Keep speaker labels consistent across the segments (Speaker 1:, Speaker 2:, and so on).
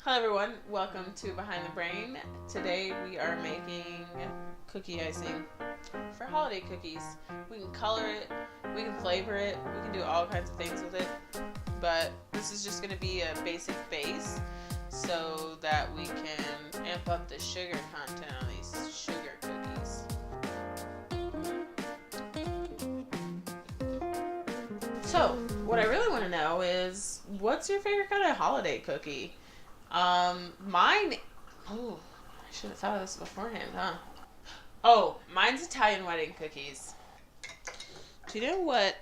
Speaker 1: Hello everyone, welcome to Behind the Brain. Today we are making cookie icing for holiday cookies. We can color it, we can flavor it, we can do all kinds of things with it, but this is just going to be a basic base so that we can amp up the sugar content on these sugar cookies. So, what I really want to know is, what's your favorite kind of holiday cookie? Mine, oh, I should have thought of this beforehand, huh? Oh, mine's Italian wedding cookies. Do you know what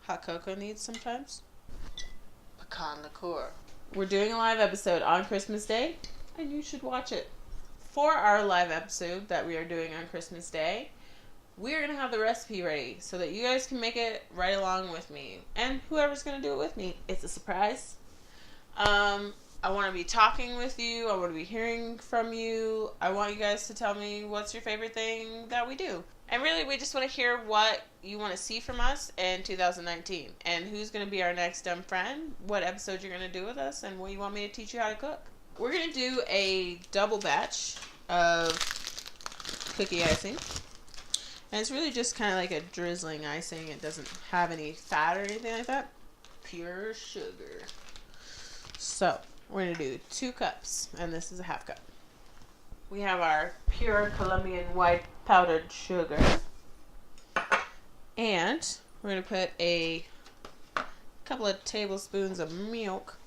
Speaker 1: hot cocoa needs sometimes? Pecan liqueur. We're doing a live episode on Christmas Day, and you should watch it. For our live episode that we are doing on Christmas Day, we're going to have the recipe ready so that you guys can make it right along with me. And whoever's going to do it with me, it's a surprise. I want to be talking with you. I want to be hearing from you. I want you guys to tell me what's your favorite thing that we do. And really, we just want to hear what you want to see from us in 2019. And who's going to be our next dumb friend, what episode you're going to do with us, and what you want me to teach you how to cook. We're going to do a double batch of cookie icing. And it's really just kind of like a drizzling icing. It doesn't have any fat or anything like that. Pure sugar. So, we're going to do 2 cups, and this is a half cup. We have our pure Colombian white powdered sugar. And we're going to put a couple of tablespoons of milk,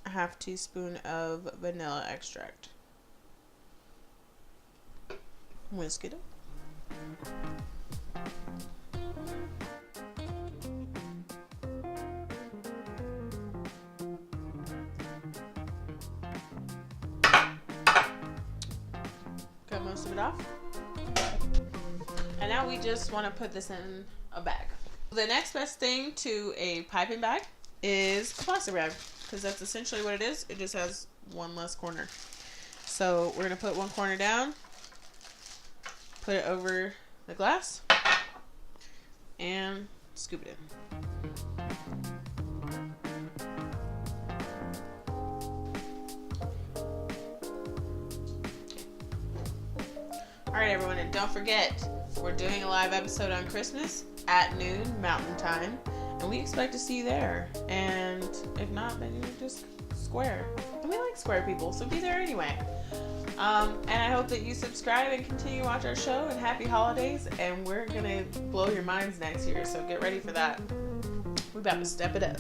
Speaker 1: a half teaspoon of vanilla extract. Whisk it up. Cut most of it off. And now we just want to put this in a bag. The next best thing to a piping bag is a plastic bag, because that's essentially what it is. It just has one less corner. So we're going to put one corner down, put it over the glass, and scoop it in. Alright everyone, and don't forget, we're doing a live episode on Christmas at noon Mountain Time, and we expect to see you there. And if not, then you're just square. And we like square people, so be there anyway. And I hope that you subscribe and continue to watch our show, and happy holidays, and we're gonna blow your minds next year, so get ready for that. We're about to step it up.